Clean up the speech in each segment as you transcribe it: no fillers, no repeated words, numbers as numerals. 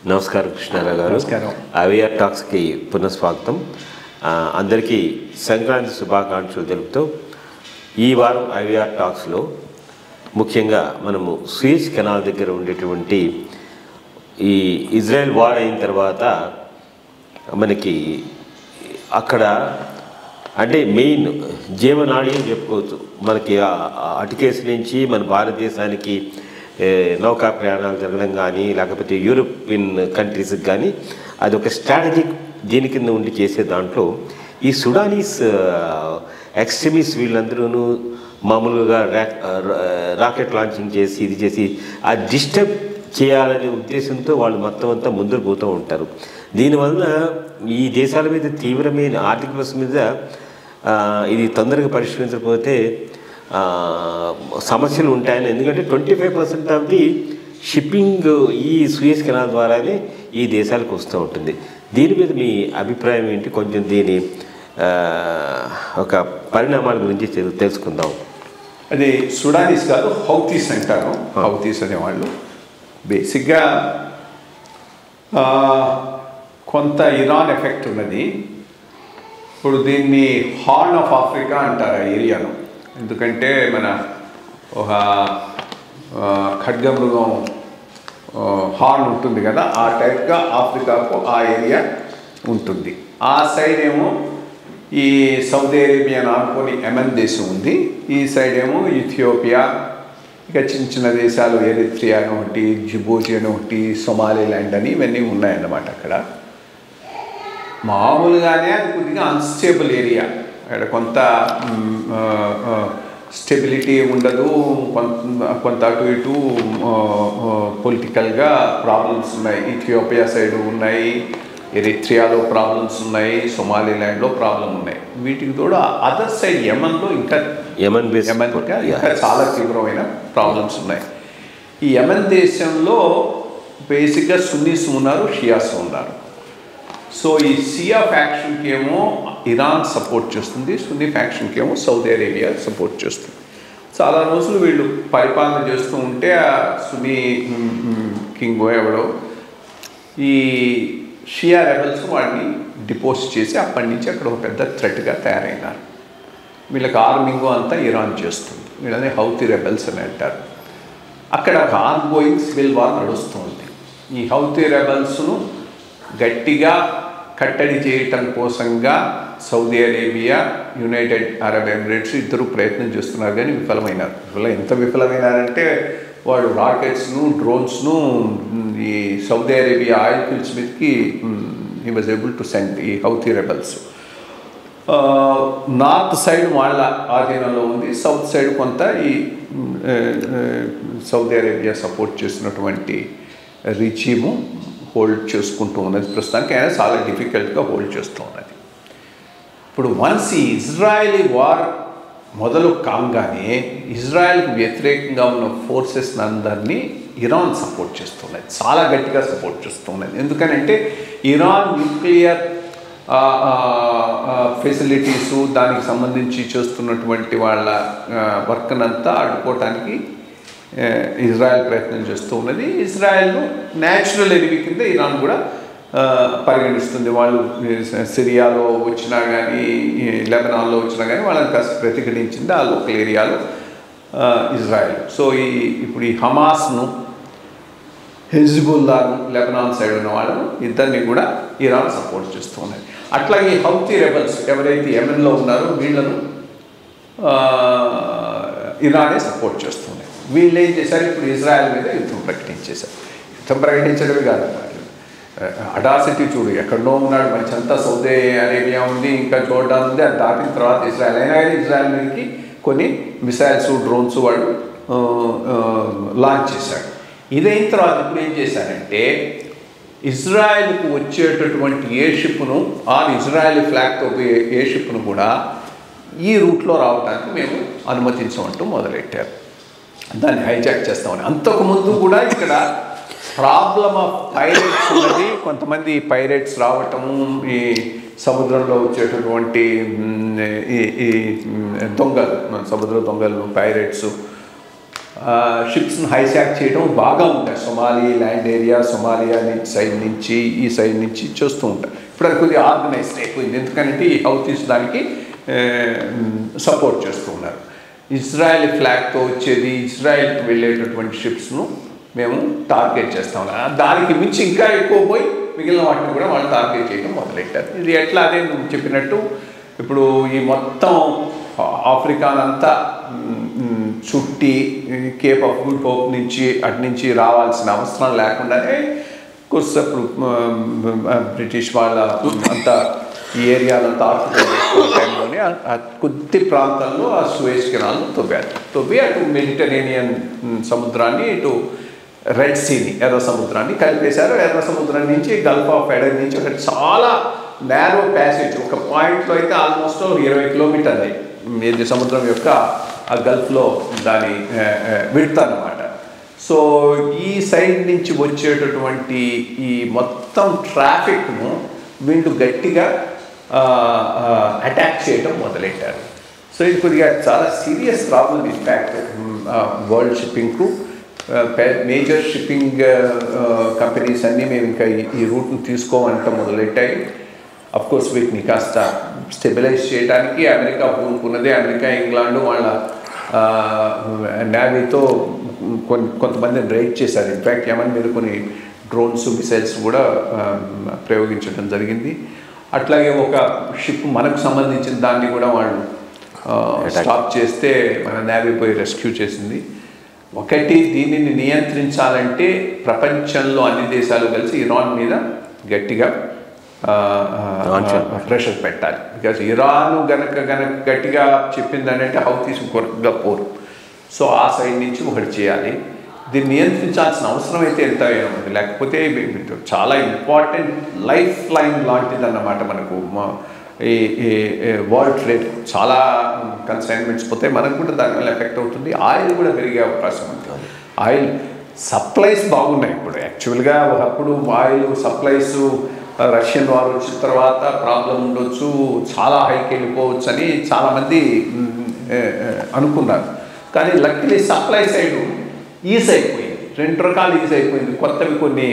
నమస్కారం కృష్ణారావు గారు. నమస్కారం. ఐవీఆర్ టాక్స్కి పునఃస్వాగతం. అందరికీ సంక్రాంతి శుభాకాంక్షలు తెలుపుతూ ఈ వారం ఐవీఆర్ టాక్స్లో ముఖ్యంగా మనము సూయజ్ కెనాల్ దగ్గర ఉండేటువంటి ఈ ఇజ్రాయెల్ వార్ అయిన తర్వాత మనకి అక్కడ అంటే మెయిన్ జీవనాడి అని చెప్పుకోవచ్చు. మనకి అటుకేసి నుంచి మన భారతదేశానికి నౌకా ప్రయాణాలు జరగడం కానీ లేకపోతే యూరోపియన్ కంట్రీస్కి కానీ అది ఒక స్ట్రాటజిక్ దీని కింద ఉండి చేసే దాంట్లో ఈ సుడానీస్ ఎక్స్ట్రీమిస్ట్ వీళ్ళందరూ మామూలుగా రాకెట్ లాంచింగ్ చేసి ఇది చేసి ఆ డిస్టర్బ్ చేయాలనే ఉద్దేశంతో వాళ్ళు మొత్తం అంతా ముందుకు పోతూ ఉంటారు. దీనివల్ల ఈ దేశాల మీద తీవ్రమైన ఆర్థిక వ్యవస్థ మీద ఇది తొందరగా పరిష్కరించకపోతే సమస్యలు ఉంటాయని. ఎందుకంటే 25% ఆఫ్ ది షిప్పింగ్ ఈ సూయజ్ కెనాల్ ద్వారానే ఈ దేశాలకు వస్తూ ఉంటుంది. దీని మీద మీ అభిప్రాయం ఏంటి? కొంచెం దీని ఒక పరిణామాల గురించి తెలుసుకుందాం. అది సుడానీస్ కాదు, హౌతీస్ అంటారు. హౌతీస్ అనేవాళ్ళు బేసిక్గా కొంత ఇరాన్ ఎఫెక్ట్ ఉన్నది. ఇప్పుడు దీన్ని హార్న్ ఆఫ్ ఆఫ్రికా అంటారు ఆ ఏరియాను. ఎందుకంటే మన ఒక ఖడ్గమృగం హార్న్ ఉంటుంది కదా, ఆ టైప్గా ఆఫ్రికాకు ఆ ఏరియా ఉంటుంది. ఆ సైడ్ ఏమో ఈ సౌదీ అరేబియాను ఆనుకొని యెమెన్ దేశం ఉంది. ఈ సైడ్ ఏమో ఇథియోపియా, ఇక చిన్న చిన్న దేశాలు ఎరిత్రియా అని ఒకటి, జిబూటి అని ఒకటి, సొమాలిలాండ్ అని ఇవన్నీ ఉన్నాయన్నమాట. అక్కడ మామూలుగానే అది కొద్దిగా అన్స్టేబుల్ ఏరియా. అక్కడ కొంత స్టెబిలిటీ ఉండదు, కొంత అటు ఇటు పొలిటికల్గా ప్రాబ్లమ్స్ ఉన్నాయి. ఇథియోపియా సైడ్ ఉన్నాయి, ఎరిత్రియాలో ప్రాబ్లమ్స్ ఉన్నాయి, సొమాలిలాండ్లో ప్రాబ్లం ఉన్నాయి. వీటికి తోడు అదర్ సైడ్ యెమెన్లో ఇంకా చాలా తీవ్రమైన ప్రాబ్లమ్స్ ఉన్నాయి. ఈ యెమెన్ దేశంలో బేసిక్గా సున్నీస్ ఉన్నారు, షియాస్ ఉన్నారు. సో ఈ షియా ఫ్యాక్షన్కి ఏమో ఇరాన్ సపోర్ట్ చేస్తుంది, సున్నీ ఫ్యాక్షన్కి ఏమో సౌదీ అరేబియా సపోర్ట్ చేస్తుంది. చాలా రోజులు వీళ్ళు పరిపాలన చేస్తూ ఉంటే ఆ సున్నీ కింగ్ ఎవడో ఈ షియా రెబల్స్ వాడిని డిపోజ్ చేసి అప్పటి నుంచి అక్కడ ఒక పెద్ద థ్రెట్గా తయారైనారు. వీళ్ళకి ఆర్మింగ్ అంతా ఇరాన్ చేస్తుంది. వీళ్ళని హౌతీ రెబల్స్ అని అంటారు. అక్కడ ఒక ఆన్గోయింగ్ సివిల్ వార్ నడుస్తుంది. ఈ హౌతీ రెబల్స్ను గట్టిగా కట్టడి చేయటం కోసంగా Saudi Arabia, United Arab Emirates ఇద్దరు ప్రయత్నం చేస్తున్నారు, కానీ విఫలమైనారు. ఎంత విఫలమైనారంటే వాడు రాకెట్స్ను, డ్రోన్స్ను ఈ సౌదీ అరేబియా ఆయిల్ ఫీల్డ్స్ మీదకి he was able to send ఈ హౌతీ రెబల్స్. నార్త్ సైడ్ వాళ్ళ ఆధీనంలో ఉంది, సౌత్ సైడ్ కొంత ఈ సౌదీ అరేబియా సపోర్ట్ చేసినటువంటి రిజీము హోల్డ్ చేసుకుంటూ ఉన్నది. ప్రస్తుతానికి అయినా చాలా డిఫికల్ట్గా హోల్డ్ చేస్తూ ఉన్నది. ఇప్పుడు వన్స్ ఈ ఇజ్రాయలీ వార్ మొదలు కాగానే ఇజ్రాయెల్కి వ్యతిరేకంగా ఉన్న ఫోర్సెస్ అందరినీ ఇరాన్ సపోర్ట్ చేస్తున్నది, చాలా గట్టిగా సపోర్ట్ చేస్తున్నది. ఎందుకనంటే ఇరాన్ న్యూక్లియర్ ఫెసిలిటీసు, దానికి సంబంధించి చేస్తున్నటువంటి వాళ్ళ వర్క్నంతా అడ్డుకోవటానికి ఇజ్రాయెల్ ప్రయత్నం చేస్తూ ఉన్నది. ఇజ్రాయెల్ను న్యాచురల్ ఎనిమీ కింద ఇరాన్ కూడా పరిగణిస్తుంది. వాళ్ళు సిరియాలో వచ్చినా కానీ, లెబనాన్లో వచ్చినా కానీ వాళ్ళని కాస్త ప్రతిఘటించింది ఆ లోకల్ ఏరియాలో ఇజ్రాయెల్. సో ఇప్పుడు ఈ హమాస్ను, హిజ్బుల్లాను, లెబనాన్ సైడ్ ఉన్న వాళ్ళను ఇద్దరిని కూడా ఇరాన్ సపోర్ట్ చేస్తూ ఉన్నది. అట్లాగే హౌతీ రెబల్స్ ఎవరైతే యెమెన్లో ఉన్నారో వీళ్ళను ఇరానే సపోర్ట్ చేస్తున్నారు. వీళ్ళు ఏం చేశారు, ఇప్పుడు ఇజ్రాయెల్ మీద యుద్ధం ప్రకటించేశారు. యుద్ధం ప్రకటించడమే కాదు, అడాసిటీ చూడు, ఎక్కడో ఉన్నాడు మంచి అంతా సౌదీ అరేబియా ఉంది, ఇంకా జోర్డాన్ ఉంది, అది దాటిన తర్వాత ఇజ్రాయెల్. అయినా కానీ ఇజ్రాయెల్ మీదకి కొన్ని మిసైల్స్, డ్రోన్స్ వాడు లాంచ్ చేశాడు. ఇదైన తర్వాత ఇప్పుడు ఏం చేశారంటే ఇజ్రాయెల్కు వచ్చేటటువంటి ఏ షిప్ను ఆర్ ఇజ్రాయెల్ ఫ్లాగ్తో పోయే ఏ షిప్ను కూడా ఈ రూట్లో రావడానికి మేము అనుమతించమంటూ మొదలెట్టారు. దాన్ని హైజాక్ చేస్తామని. అంతకుముందు కూడా ఇక్కడ ప్రాబ్లమ్ ఆఫ్ పైరేట్స్ ఉన్నది. కొంతమంది పైరేట్స్ రావటము, ఈ సముద్రంలో వచ్చేటటువంటి ఈ దొంగలు, సముద్ర దొంగలు, పైరేట్స్ షిప్స్ను హైజాక్ చేయడం బాగా ఉంటాయి. Somali land area, Somalia side నుంచి ఈ సైడ్ నుంచి చూస్తూ ఉంటాయి. ఇప్పుడు అది కొద్దిగా ఆర్గనైజ్డ్ అయిపోయింది, ఎందుకంటే ఈ హౌతీస్ దానికి సపోర్ట్ చేస్తూ ఉన్నారు. ఇజ్రాయెల్ ఫ్లాగ్తో వచ్చేది, ఇజ్రాయెల్కి వెళ్ళేటటువంటి షిప్స్ను మేము టార్గెట్ చేస్తాం. దానికి మించి ఇంకా ఎక్కువ పోయి మిగిలిన వాటిని కూడా వాళ్ళు టార్గెట్ చేయడం మొదలెట్టారు. ఇది ఎట్లా అదే నువ్వు చెప్పినట్టు ఇప్పుడు ఈ మొత్తం ఆఫ్రికానంతా చుట్టి కేప్ ఆఫ్ గుడ్ హోప్ నుంచి అటు నుంచి రావాల్సిన అవసరం లేకుండానే కొద్దిసేపు బ్రిటిష్ వాళ్ళ అంతా ఈ ఏరియాలో టైంలోనే కొద్ది ప్రాంతాల్లో ఆ సూయజ్ కెనాల్ను తవ్వి అటు మెడిటరేనియన్ సముద్రాన్ని ఇటు రెడ్ సీని ఎర్ర సముద్రాన్ని కలిపేశారు. ఎర్ర సముద్రం నుంచి గల్ఫ్ ఆఫ్ ఎడెన్ నుంచి ఒక చాలా నేరో ప్యాసేజ్, ఒక పాయింట్లో అయితే ఆల్మోస్ట్ 20 కిలోమీటర్లు ఇది సముద్రం యొక్క ఆ గల్ఫ్లో దాని విడ్త్ అన్నమాట. సో ఈ సైడ్ నుంచి వచ్చేటటువంటి ఈ మొత్తం ట్రాఫిక్ను వీళ్ళు గట్టిగా అటాక్ చేయడం మొదలెట్టారు. సో ఇది కొద్దిగా చాలా సీరియస్ ప్రాబ్లం ఇంపాక్ట్ వరల్డ్ షిప్పింగ్కు. మేజర్ షిప్పింగ్ కంపెనీస్ అన్నీ మేము ఇంకా ఈ రూట్ను తీసుకోమంట మొదలెట్టాయి. అఫ్కోర్స్ వీటిని కాస్త స్టెబిలైజ్ చేయడానికి అమెరికా పూనుకున్నదే. అమెరికా, ఇంగ్లాండ్ వాళ్ళ నేవీతో కొంతమందిని రైడ్ చేశారు. ఇన్ఫ్యాక్ట్ యమన్ మీద కొన్ని డ్రోన్స్, మిసైల్స్ కూడా ప్రయోగించడం జరిగింది. అట్లాగే ఒక షిప్ మనకు సంబంధించిన దాన్ని కూడా వాళ్ళు స్టాప్ చేస్తే మన నేవీ పోయి రెస్క్యూ చేసింది. ఒకటి, దీనిని నియంత్రించాలంటే ప్రపంచంలో అన్ని దేశాలు కలిసి ఇరాన్ మీద గట్టిగా ప్రెషర్ పెట్టాలి. బికాజ్ ఇరాన్ గనక గట్టిగా చెప్పిందనంటే హౌతీస్ కొరకగా పోరు. సో ఆ సైడ్ నుంచి ఒకటి చేయాలి. దీన్ని నియంత్రించాల్సిన అవసరం అయితే ఎంత ఉంది. లేకపోతే చాలా ఇంపార్టెంట్ లైఫ్ లైన్ లాంటిదన్నమాట మనకు. ఈ వరల్డ్ ట్రేడ్ చాలా కన్సైన్మెంట్స్ పోతే మనకు కూడా దానివల్ల ఎఫెక్ట్ అవుతుంది. ఆయిల్ కూడా పెరిగే అవకాశం ఉంది. ఆయిల్ సప్లైస్ బాగున్నాయి ఇప్పుడు. యాక్చువల్గా ఒకప్పుడు ఆయిల్ సప్లైస్ రష్యన్ వార్ వచ్చిన తర్వాత ప్రాబ్లం ఉండొచ్చు, చాలా హైకి వెళ్ళిపోవచ్చు అని చాలామంది అనుకున్నారు. కానీ లక్కీలీ సప్లై సైడు ఈజ్ అయిపోయింది. 2 రకాలు ఈజ్ అయిపోయింది. కొత్తవి కొన్ని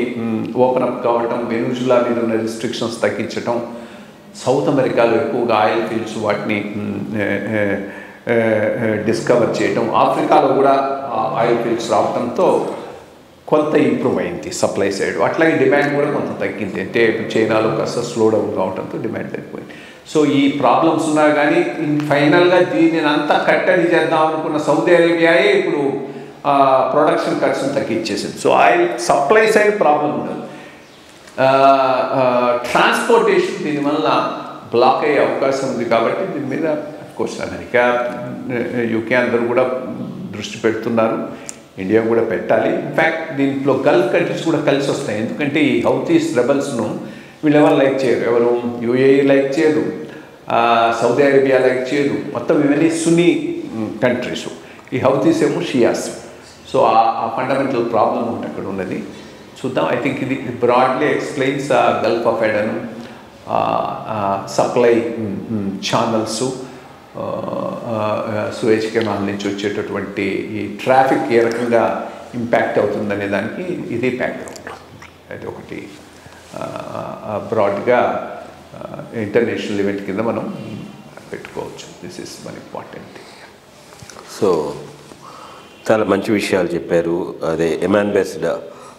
ఓపెన్ అప్ కావటం, వెనుజులా మీద ఉన్న రిస్ట్రిక్షన్స్ తగ్గించటం, సౌత్ అమెరికాలో ఎక్కువగా ఆయిల్ ఫీల్డ్స్ వాటిని డిస్కవర్ చేయటం, ఆఫ్రికాలో కూడా ఆయిల్ ఫీల్డ్స్ రావడంతో కొంత ఇంప్రూవ్ అయింది సప్లై సైడ్. అట్లాగే డిమాండ్ కూడా కొంత తగ్గింది. అంటే చైనాలో కాస్త స్లో డౌన్ కావడంతో డిమాండ్ తగ్గిపోయింది. సో ఈ ప్రాబ్లమ్స్ ఉన్నా కానీ ఫైనల్గా దీనిని అంతా కట్టడి చేద్దాం అనుకున్న సౌదీ అరేబియాయే ఇప్పుడు ప్రొడక్షన్ కట్స్ని తగ్గించేసింది. So oil supply side problem ఉండదు. ట్రాన్స్పోర్టేషన్ దీనివల్ల బ్లాక్ అయ్యే అవకాశం ఉంది. కాబట్టి దీని మీద అఫ్కోర్స్ అమెరికా, యూకే అందరూ కూడా దృష్టి పెడుతున్నారు. ఇండియా కూడా పెట్టాలి. ఇన్ఫ్యాక్ట్ దీంట్లో గల్ఫ్ కంట్రీస్ కూడా కలిసి వస్తాయి. ఎందుకంటే ఈ హౌతీస్ రెబల్స్ను వీళ్ళు ఎవరు లైక్ చేయరు. ఎవరు యూఏఈ లైక్ చేయరు, సౌదీ అరేబియా లైక్ చేయరు. మొత్తం ఇవన్నీ సున్నీ కంట్రీస్. ఈ హౌతీస్ ఏమో షియాస్. సో ఆ ఫండమెంటల్ ప్రాబ్లం ఉంది అక్కడ ఉన్నది. చూద్దాం. ఐ థింక్ ఇది broadly explains Gulf of Aden, supply channels, Suez Canal నుంచి వచ్చేటటువంటి ఈ ట్రాఫిక్ ఏ రకంగా ఇంపాక్ట్ అవుతుందనే దానికి ఇది బ్యాక్గ్రౌండ్. అది ఒకటి బ్రాడ్గా ఇంటర్నేషనల్ ఈవెంట్ కింద మనం పెట్టుకోవచ్చు. This is one important thing. So చాలా మంచి విషయాలు చెప్పారు. అదే ఎమాన్ బేస్డ్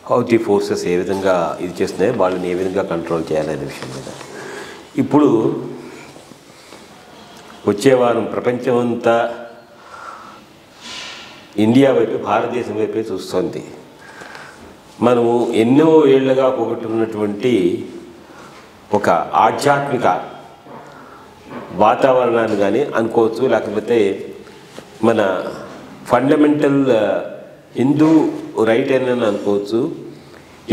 హౌతీ ఫోర్సెస్ ఏ విధంగా ఇది చేస్తున్నాయి, వాళ్ళని ఏ విధంగా కంట్రోల్ చేయాలనే విషయం మీద. ఇప్పుడు వచ్చే వారం ప్రపంచమంతా ఇండియా వైపు, భారతదేశం వైపే చూస్తుంది. మనము ఎన్నో ఏళ్లుగా పోగొట్టుకున్నటువంటి ఒక ఆధ్యాత్మిక వాతావరణాన్ని కానీ అనుకోవచ్చు, లేకపోతే మన ఫండమెంటల్ హిందూ రైట్ అని అనుకోవచ్చు.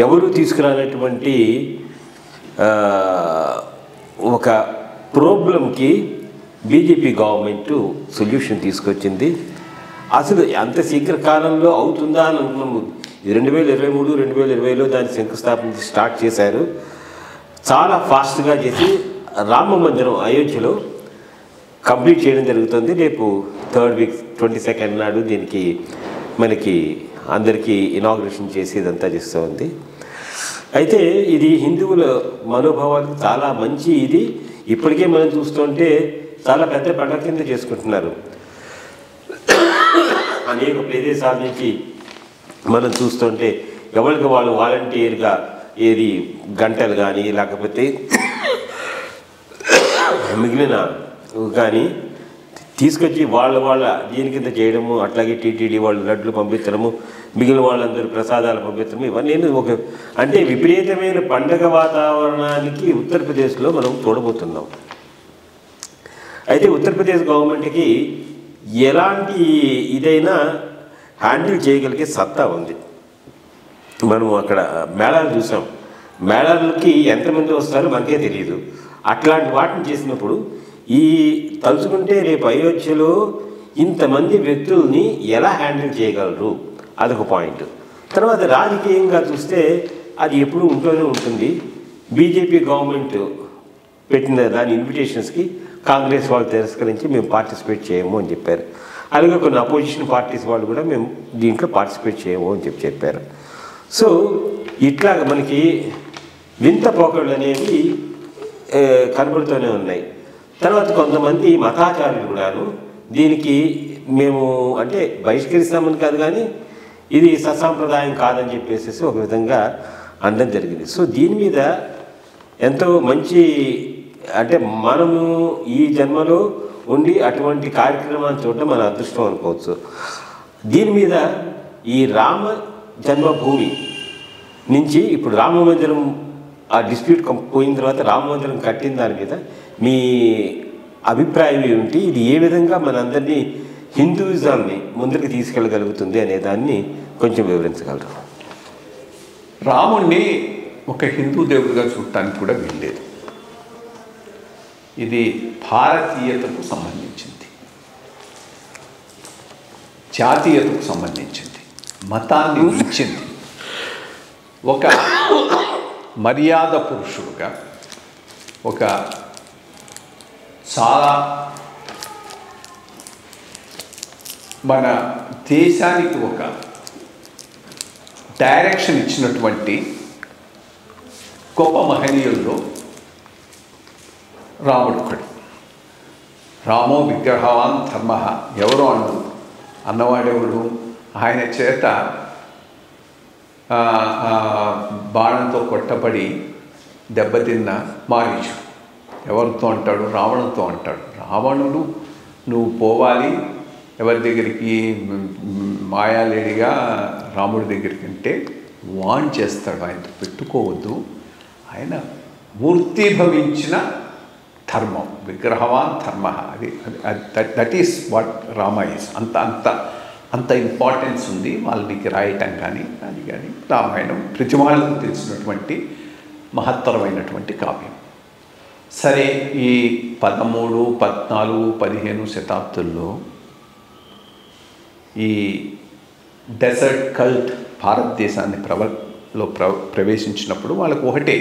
ఎవరు తీసుకురానటువంటి ఒక ప్రాబ్లంకి బీజేపీ గవర్నమెంట్ సొల్యూషన్ తీసుకొచ్చింది. అసలు అంత శీఘ్ర కాలంలో అవుతుందా అని అనుకున్నాము. 2023, 2020లో దాని శంకుస్థాపన స్టార్ట్ చేశారు. చాలా ఫాస్ట్గా చేసి రామ మందిరం అయోధ్యలో కంప్లీట్ చేయడం జరుగుతుంది. రేపు 3rd వీక్ 22nd నాడు దీనికి మనకి అందరికీ ఇనాగ్రేషన్ చేసి ఇదంతా చేస్తూ ఉంది. అయితే ఇది హిందువుల మనోభావాలకు చాలా మంచి ఇది. ఇప్పటికే మనం చూస్తుంటే చాలా పెద్ద పండుగ కింద చేసుకుంటున్నారు. అనేక ప్రదేశాల నుంచి మనం చూస్తుంటే ఎవరికి వాళ్ళు వాలంటీర్గా ఏది గంటలు కానీ లేకపోతే మిగిలిన కానీ తీసుకొచ్చి వాళ్ళ దీని కింద చేయడము, అట్లాగే టీటీడీ వాళ్ళు లడ్లు పంపించడము, మిగిలిన వాళ్ళందరూ ప్రసాదాలు పంపించడము, ఇవన్నీ అంటే విపరీతమైన పండగ వాతావరణానికి ఉత్తరప్రదేశ్లో మనం చూడబోతున్నాం. అయితే ఉత్తరప్రదేశ్ గవర్నమెంట్కి ఎలాంటి ఇదైనా హ్యాండిల్ చేయగలిగే సత్తా ఉంది. మనం అక్కడ మేళాలు చూసాం. మేళాలకి ఎంతమంది వస్తారో మనకే తెలియదు. అట్లాంటి వాటిని చేసినప్పుడు ఈ తలుచుకుంటే రేపు అయోధ్యలో ఇంతమంది వ్యక్తుల్ని ఎలా హ్యాండిల్ చేయగలరు, అదొక పాయింట్. తర్వాత రాజకీయంగా చూస్తే అది ఎప్పుడూ ఉంటూనే ఉంటుంది. బీజేపీ గవర్నమెంట్ పెట్టిన దాని ఇన్విటేషన్స్కి కాంగ్రెస్ వాళ్ళు తిరస్కరించి మేము పార్టిసిపేట్ చేయము అని చెప్పారు. అలాగే కొన్ని అపోజిషన్ పార్టీస్ వాళ్ళు కూడా మేము దీంట్లో పార్టిసిపేట్ చేయము అని చెప్పారు. సో ఇట్లాగ మనకి వింత పోకళ్ళు అనేవి కనబడుతూనే ఉన్నాయి. తర్వాత కొంతమంది మతాచారులు కూడాను దీనికి మేము అంటే బహిష్కరిస్తామని కాదు కానీ ఇది సత్సాంప్రదాయం కాదని చెప్పేసి ఒక విధంగా అనడం జరిగింది. సో దీని మీద ఎంతో మంచి అంటే మనము ఈ జన్మలో ఉండి అటువంటి కార్యక్రమాన్ని చూడడం మన అదృష్టం అనుకోవచ్చు. దీని మీద ఈ రామ జన్మభూమి నుంచి ఇప్పుడు రామ మందిరం ఆ డిస్ప్యూట్ పోయిన తర్వాత రామ మందిరం కట్టిన దాని మీద మీ అభిప్రాయం ఏమిటి? ఇది ఏ విధంగా మనందరినీ హిందూయిజాన్ని ముందుకు తీసుకెళ్ళగలుగుతుంది అనే దాన్ని కొంచెం వివరించగలరు. రాముణ్ణి ఒక హిందూ దేవుడిగా చూడటానికి కూడా వీల్లేదు. ఇది భారతీయతకు సంబంధించింది, జాతీయతకు సంబంధించింది, మతాన్ని ఇచ్చింది. ఒక మర్యాద పురుషుడుగా ఒక చాలా మన దేశానికి ఒక డైరెక్షన్ ఇచ్చినటువంటి గొప్ప మహనీయుల్లో రాముడు ఒకడు. రామో విగ్రహవాన్ ధర్మ ఎవరో అన్నవాడెవడు? ఆయన చేత బాణంతో కొట్టబడి దెబ్బతిన్న మారీచుడు. ఎవరితో అంటాడు? రావణుతో అంటాడు. రావణుడు నువ్వు పోవాలి ఎవరి దగ్గరికి? మాయాలేడిగా రాముడి దగ్గరికి అంటే వాన్ చేస్తాడు. ఆయనతో పెట్టుకోవద్దు. ఆయన మూర్తిభవించిన ధర్మం, విగ్రహవాన్ ధర్మ. అది that is what Rama is. అంత ఇంపార్టెన్స్ ఉంది వాళ్ళకి రాయటం కానీ అది కానీ. రామాయణం ప్రతి వాళ్ళకు తెలిసినటువంటి మహత్తరమైనటువంటి కావ్యం. సరే, ఈ 13, 14, 15 శతాబ్దుల్లో ఈ డెజర్ట్ కల్ట్ భారతదేశాన్ని ప్రవేశించినప్పుడు వాళ్ళకు ఒకటే,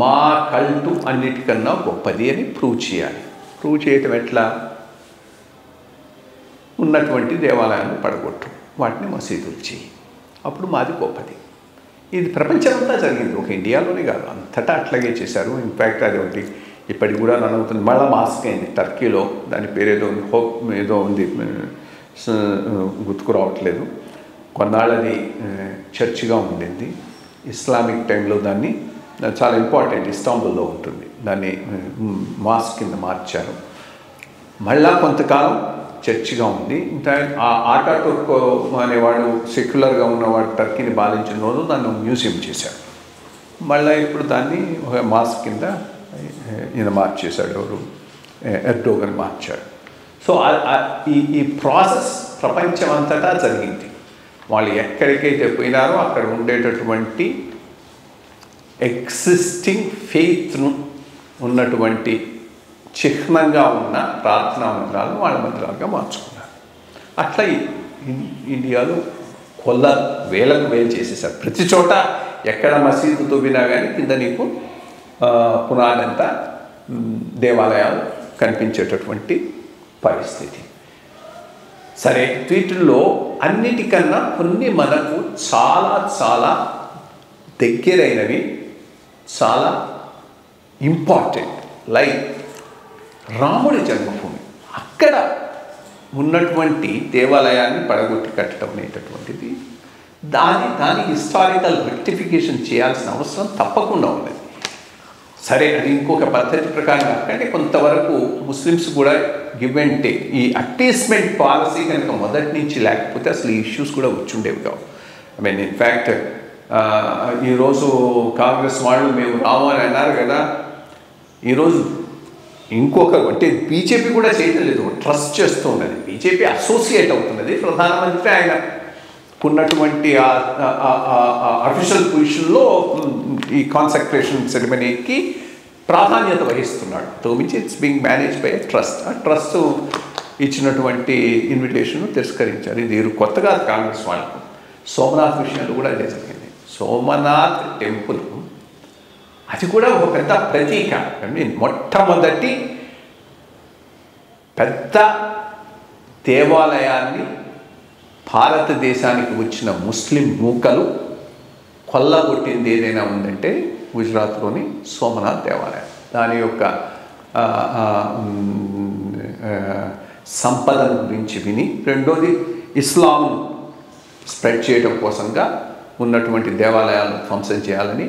మా కల్టు అన్నిటికన్నా గొప్పది అని ప్రూవ్ చేయాలి. ప్రూవ్ చేయటం ఎట్లా? ఉన్నటువంటి దేవాలయాలను పడగొట్టు, వాటిని మసీదులు చేయి, అప్పుడు మాది గొప్పది. ఇది ప్రపంచమంతా జరిగింది, ఒక ఇండియాలోనే కాదు, అంతటా అట్లాగే చేశారు. ఇన్ఫ్యాక్ట్ అది ఒకటి ఇప్పటికి కూడా రన్ అవుతుంది. మళ్ళీ మాస్క్ అయింది టర్కీలో, దాని పేరేదో ఉంది, హోప్ ఏదో ఉంది, గుర్తుకు రావట్లేదు. కొన్నాళ్ళది చర్చిగా ఉండింది. ఇస్లామిక్ టైంలో దాన్ని చాలా ఇంపార్టెంట్, ఇస్తాంబుల్లో ఉంటుంది, దాన్ని మాస్క్ కింద మార్చారు. మళ్ళా కొంతకాలం చర్చిగా ఉంది. ఇంకా ఆటాటుర్క్ అనేవాడు సెక్యులర్గా ఉన్నవాడు టర్కీని బాధించిన రోజు దాన్ని మ్యూజియం చేశాడు. మళ్ళీ ఇప్పుడు దాన్ని ఒక మాస్క్ కింద ఈయన మార్చేశాడు, ఎవరు ఎర్డోగన్ మార్చాడు. సో ఈ ప్రాసెస్ ప్రపంచం అంతటా జరిగింది. వాళ్ళు ఎక్కడికైతే పోయినారో అక్కడ ఉండేటటువంటి ఎగ్జిస్టింగ్ ఫెయిత్ను ఉన్నటువంటి చిహ్నంగా ఉన్న ప్రార్థనా మందిరాలను వాళ్ళ మందిరాలుగా మార్చుకున్నారు. అట్లా ఇండియాలో వేలకు వేలు చేసేసారు. ప్రతి చోట ఎక్కడ మసీదు తవ్వినా కానీ కింద నీకు పునాదంతా దేవాలయాలు కనిపించేటటువంటి పరిస్థితి. సరే, వీటిల్లో అన్నిటికన్నా కొన్ని మనకు చాలా చాలా దగ్గరైనవి, చాలా ఇంపార్టెంట్. లైక్ రాముడి జన్మభూమి, అక్కడ ఉన్నటువంటి దేవాలయాన్ని పడగొట్టి కట్టడం అనేటటువంటిది దాని హిస్టారికల్ రెక్టిఫికేషన్ చేయాల్సిన అవసరం తప్పకుండా ఉన్నది. సరే, అది ఇంకొక పద్ధతి ప్రకారం అంటే కొంతవరకు ముస్లిమ్స్ కూడా గివ్ అండ్ టేక్. ఈ అట్టేస్మెంట్ పాలసీ కనుక మొదటి నుంచి లేకపోతే అసలు ఈ ఇష్యూస్ కూడా వచ్చుండేవి కావు. ఐ మీన్ ఇన్ఫ్యాక్ట్ ఈరోజు కాంగ్రెస్ వాళ్ళు మేము రాము అని అన్నారు కదా, ఈరోజు ఇంకొక అంటే బీజేపీ కూడా చేయటం లేదు, ట్రస్ట్ చేస్తూ ఉన్నది. బీజేపీ అసోసియేట్ అవుతున్నది. ప్రధానమంత్రి ఆయన ఉన్నటువంటి అఫీషియల్ పొజిషన్లో ఈ కాన్సక్రేషన్ సెరమనీకి ప్రాధాన్యత వహిస్తున్నాడు. తోమించి it's being manage by trust. ఆ ట్రస్ట్ ఇచ్చినటువంటి ఇన్విటేషన్ తిరస్కరించారు. ఇది కొత్తగా కాంగ్రెస్ వాళ్ళకు. సోమనాథ్ విషయంలో కూడా అదే జరిగింది. సోమనాథ్ టెంపుల్ అది కూడా ఒక పెద్ద ప్రతీక. ఐ మీన్ మొట్టమొదటి పెద్ద దేవాలయాన్ని భారతదేశానికి వచ్చిన ముస్లిం మూకలు కొల్లగొట్టింది ఏదైనా ఉందంటే గుజరాత్లోని సోమనాథ్ దేవాలయం. దాని యొక్క సంపదను గురించి విని, రెండోది ఇస్లాం స్ప్రెడ్ చేయడం కోసంగా ఉన్నటువంటి దేవాలయాలను ధ్వంసం చేయాలని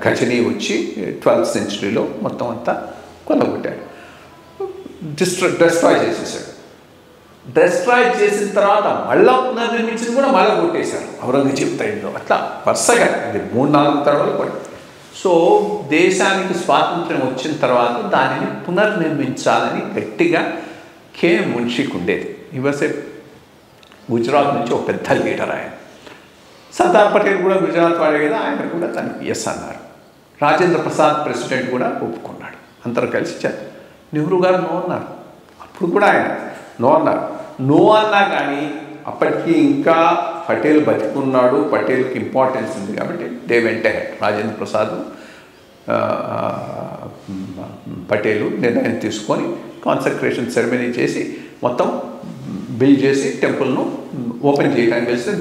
గజనీ వచ్చి 12th centuryలో మొత్తం అంతా కొల్లగొట్టాడు, డిస్ట్రాయ్ చేసేసాడు. డిస్ట్రాయ్ చేసిన తర్వాత మళ్ళా పునర్నిర్మించింది కూడా మళ్ళీ కొట్టేశారు ఔరంగజేబ్ టైంలో. అట్లా వరుసగా ఇది 3-4 తరాలు కొట్టారు. సో దేశానికి స్వాతంత్ర్యం వచ్చిన తర్వాత దానిని పునర్నిర్మించాలని గట్టిగా కే మున్షికి ఉండేది. ఇవసే గుజరాత్ నుంచి ఒక పెద్ద లీడర్ ఆయన. సర్దార్ పటేల్ కూడా గుజరాత్ వాడే కదా, ఆయన కూడా దానికి ఎస్ అన్నారు. రాజేంద్ర ప్రసాద్ ప్రెసిడెంట్ కూడా ఒప్పుకున్నాడు. అందరూ కలిసి చేస్తారు. నెహ్రూ గారు నో అన్నారు. అప్పుడు కూడా ఆయన నో అన్నారు. నో అన్నా కానీ అప్పటికి ఇంకా పటేల్ బతికున్నాడు, పటేల్కి ఇంపార్టెన్స్ ఉంది కాబట్టి దే వెంట హెడ్. రాజేంద్ర ప్రసాద్ పటేలు నిర్ణయం తీసుకొని కాన్సక్రేషన్ సెరమనీ చేసి మొత్తం బిల్డ్ చేసి టెంపుల్ను ఓపెన్ చేయడానికి వెళ్తే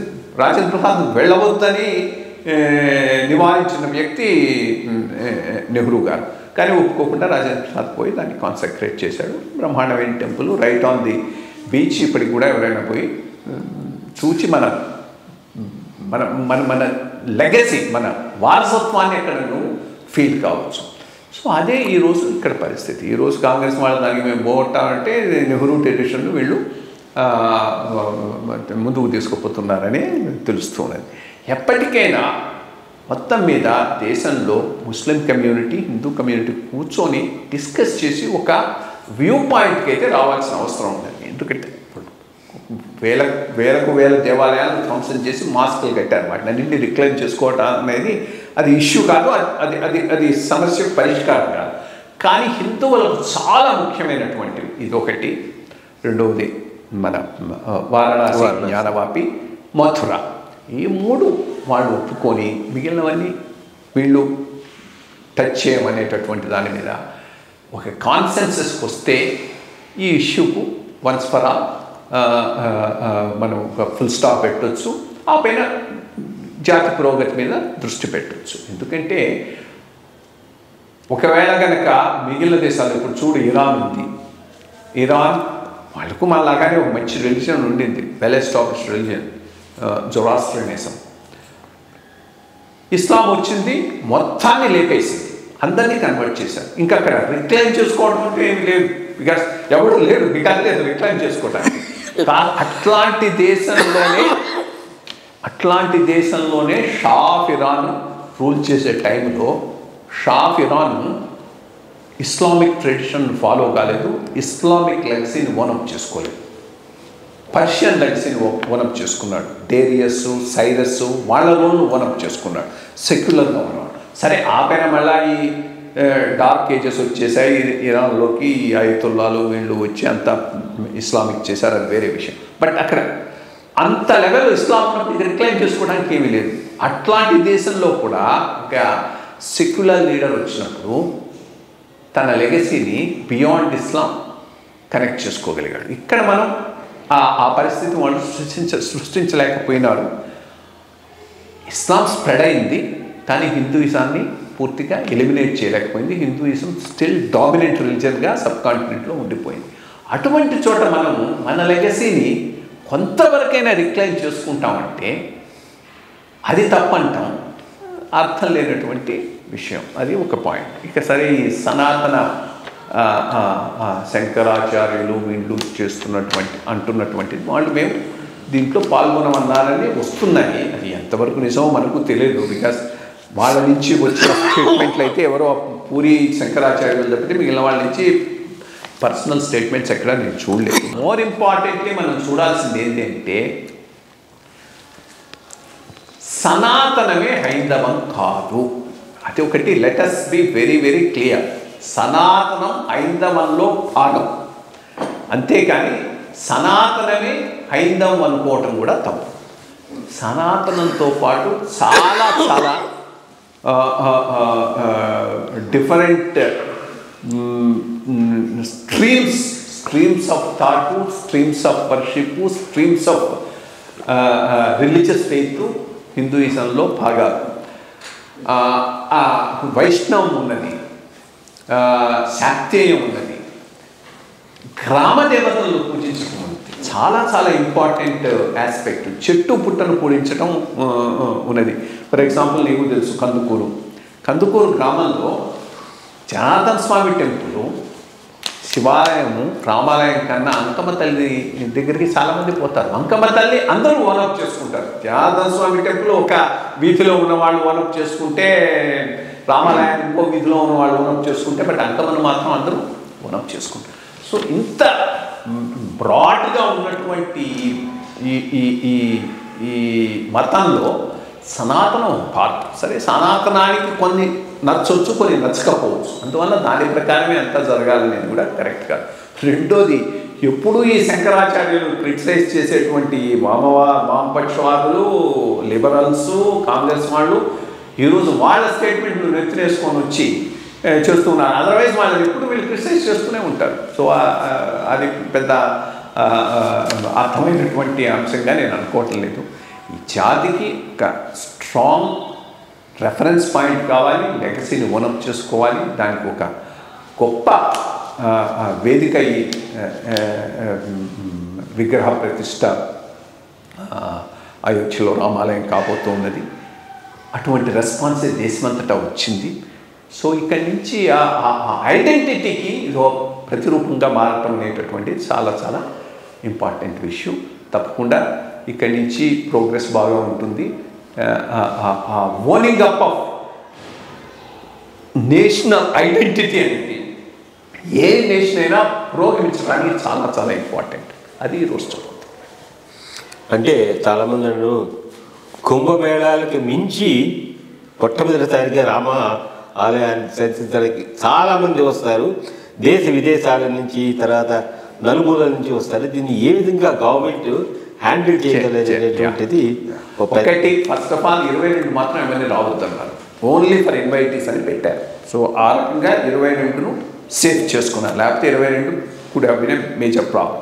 రాజేంద్ర ప్రసాద్ వెళ్ళవద్దని నివారించిన వ్యక్తి నెహ్రూ గారు. కానీ ఒప్పుకోకుండా రాజేంద్ర ప్రసాద్ పోయి దాన్ని కాన్సక్రేట్ చేశాడు. బ్రహ్మాండమైన temple right on the beach. ఇప్పటికి కూడా ఎవరైనా పోయి చూచి మన మన మన మన లెగసీ, మన వారసత్వాన్ని ఎక్కడ నువ్వు ఫీల్ కావచ్చు. సో అదే ఈరోజు ఇక్కడ పరిస్థితి. ఈరోజు కాంగ్రెస్ వాళ్ళ దానికి మేము పోగొట్టామంటే నెహ్రూ ట్రెడిషన్ను వీళ్ళు ముందుకు తీసుకుపోతున్నారని తెలుస్తున్నది. ఎప్పటికైనా మొత్తం మీద దేశంలో ముస్లిం కమ్యూనిటీ, హిందూ కమ్యూనిటీ కూర్చొని డిస్కస్ చేసి ఒక వ్యూ పాయింట్కి అయితే రావాల్సిన అవసరం ఉందండి. ఎందుకంటే వేల దేవాలయాలను ధ్వంసం చేసి మాస్కులు కట్టారు. వాటిని అన్నింటినీ రిక్లైమ్ చేసుకోవటం అనేది అది ఇష్యూ కాదు, అది అది అది సమస్యకు పరిష్కారం కాదు. కానీ హిందువులకు చాలా ముఖ్యమైనటువంటివి ఇదొకటి. రెండవది మన వారణాసి, జ్ఞానవాపి, మథుర. ఈ 3 వాళ్ళు ఒప్పుకొని మిగిలినవన్నీ వీళ్ళు టచ్ చేయమనేటటువంటి దాని మీద ఒక కాన్సెన్సస్కి వస్తే ఈ ఇష్యూకు వన్స్ ఫర్ ఆల్ మనం ఒక ఫుల్ స్టాప్ పెట్టవచ్చు. ఆ పైన జాతి పురోగతి మీద దృష్టి పెట్టవచ్చు. ఎందుకంటే ఒకవేళ కనుక మిగిలిన దేశాలు, ఇప్పుడు చూడు ఇరాన్ ఉంది. ఇరాన్ వాళ్ళకు మనలాగానే ఒక మంచి రిలీజియన్ ఉండింది, వెల్ ఎస్టాబ్లిష్డ్ రిలీజియన్, జొరాస్ట్రియనిజం. ఇస్లాం వచ్చింది, మొత్తాన్ని లేపేసింది, అందరినీ కన్వర్ట్ చేశారు. ఇంకా అక్కడ రిక్లైమ్ చేసుకోవడం అంటే ఏమి లేదు, బికాస్ ఎవరు లేడు, బికాస్ లేదు రిక్లైమ్ చేసుకోవడానికి. అట్లాంటి దేశంలోనే షా ఆఫ్ ఇరాన్ రూల్ చేసే టైంలో Shah of Iran Islamic tradition follow కాలేదు, ఇస్లామిక్ లెగసీని ఓనప్ చేసుకోలేదు, పర్షియన్ లెగసీని ఓనప్ చేసుకున్నాడు. డేరియస్, సైరస్ వాళ్ళ రోల్ను ఓనప్ చేసుకున్నాడు, సెక్యులర్గా ఉన్నాడు. సరే ఆ పైన మళ్ళీ ఈ డార్క్ ఏజెస్ వచ్చేసాయి ఇరాన్లోకి, ఈ అయతుల్లాలు వీళ్ళు వచ్చి అంతా ఇస్లామిక్ చేశారు, అది వేరే విషయం. బట్ అక్కడ అంత లెవెల్ ఇస్లాం రిక్లైమ్ చేసుకోవడానికి ఏమీ లేదు. అట్లాంటి దేశంలో కూడా ఒక సెక్యులర్ లీడర్ వచ్చినప్పుడు తన లెగసీని బియాండ్ ఇస్లాం కనెక్ట్ చేసుకోగలిగాడు. ఇక్కడ మనం ఆ పరిస్థితి వాళ్ళు సృష్టించలేకపోయినారు. ఇస్లాం స్ప్రెడ్ అయింది, కానీ హిందూయిజాన్ని పూర్తిగా ఎలిమినేట్ చేయలేకపోయింది. హిందూయిజం స్టిల్ డామినెంట్ రిలీజన్గా సబ్ కాంటినెంట్లో ఉండిపోయింది. అటువంటి చోట మనము మన లెగసీని కొంతవరకైనా రిక్లైమ్ చేసుకుంటామంటే అది తప్పంటాం, అర్థం లేనటువంటి విషయం. అది ఒక పాయింట్. ఇక సరే, ఈ సనాతన శంకరాచార్యులు వీళ్ళు అంటున్నటువంటిది వాళ్ళు మేము దీంట్లో పాల్గొనమన్నారని వస్తున్నాయి. అది ఎంతవరకు నిజమో మనకు తెలియదు. బికాస్ వాళ్ళ నుంచి వచ్చిన స్టేట్మెంట్లు అయితే ఎవరో పూరి శంకరాచార్యులు తప్పితే మిగిలిన వాళ్ళ నుంచి పర్సనల్ స్టేట్మెంట్స్ ఎక్కడ నేను చూడలేదు. మోర్ ఇంపార్టెంట్లీ మనం చూడాల్సింది ఏంటంటే సనాతనమే హైందవం కాదు. అది ఒకటి let us be very very clear. సనాతనం హైందవంలో భాగం, అంతేకాని సనాతనమే హైందవం అనుకోవటం కూడా తప్పు. సనాతనంతో పాటు చాలా చాలా different streams of thought, streams of worship, streams of religious faith హిందూయిజంలో భాగాలు. వైష్ణవం ఉన్నది, శాక్తేయం ఉన్నది, గ్రామ దేవతలను పూజించడం చాలా చాలా ఇంపార్టెంట్ ఆస్పెక్ట్. చెట్టు పుట్టను పూజించడం ఉన్నది. ఫర్ ఎగ్జాంపుల్ నీకు తెలుసు కందుకూరు గ్రామంలో జనార్దన స్వామి టెంపుల్, శివాలయము, రామాలయం కన్నా అంకమ్మ తల్లి దగ్గరికి చాలామంది పోతారు. అంకమ్మ తల్లి అందరూ ఓనప్ చేసుకుంటారు. జనార్దన స్వామి టెంపుల్ ఒక వీధిలో ఉన్నవాళ్ళు ఓనప్ చేసుకుంటే, రామాలయం ఇంకో వీధిలో ఉన్నవాళ్ళు ఓనప్ చేసుకుంటే, బట్ అంకమ్మను మాత్రం అందరూ ఓనప్ చేసుకుంటారు. సో ఇంత బ్రాడ్గా ఉన్నటువంటి ఈ మతంలో సనాతనం పార్ట్. సరే, సనాతనానికి కొన్ని నచ్చవచ్చు, కొన్ని నచ్చకపోవచ్చు. అందువల్ల దాని ప్రకారమే అంతా జరగాలనేది కూడా కరెక్ట్ కాదు. రెండోది, ఎప్పుడు ఈ శంకరాచార్యులు క్రిటిసైజ్ చేసేటువంటి వామపక్షవాదులు, లిబరల్స్, కాంగ్రెస్ వాళ్ళు ఈరోజు వాళ్ళ స్టేట్మెంట్లు నెత్తినేసుకొని వచ్చి చేస్తున్నారు. అదర్వైజ్ వాళ్ళని ఎప్పుడు వీళ్ళు క్రిటిసైజ్ చేస్తూనే ఉంటారు. సో అది పెద్ద అర్థమైనటువంటి అంశంగా నేను అనుకోవటం లేదు. ఈ జాతికి ఒక స్ట్రాంగ్ రెఫరెన్స్ పాయింట్ కావాలి, లెగసీని ఓనప్ చేసుకోవాలి, దానికి ఒక గొప్ప వేదిక ఈ విగ్రహ ప్రతిష్ట అయోధ్యలో రామాలయం కాబోతున్నది. అటువంటి రెస్పాన్సే దేశమంతటా వచ్చింది. సో ఇక్కడి నుంచి ఐడెంటిటీకి ఇదో ప్రతిరూపంగా మారటం అనేటటువంటిది చాలా చాలా ఇంపార్టెంట్ విషయం. తప్పకుండా ఇక్కడి నుంచి ప్రోగ్రెస్ బాగా ఉంటుంది. Owning up of national identity అనేది ఏ నేషన్ అయినా పురోగమించడానికి చాలా చాలా ఇంపార్టెంట్. అది ఈరోజు చదువుతుంది. అంటే చాలామంది కుంభమేళాలకు మించి మొట్టమొదటిసారిగా రామ ఆలయాన్ని దర్శించడానికి చాలామంది వస్తారు. దేశ విదేశాల నుంచి, తర్వాత నలుమూలల నుంచి వస్తారు. దీన్ని ఏ విధంగా గవర్నమెంట్ హ్యాండిల్ చేయగలనేటువంటిది ఒకటి. ఫస్ట్ ఆఫ్ ఆల్ 22 మాత్రం ఏమైనా రావద్దన్నారు, ఓన్లీ ఫర్ ఇన్వైటీస్ అని పెట్టారు. సో ఆ రకంగా 22ను సేఫ్ చేసుకున్నారు. లేకపోతే 22 could have been a major problem.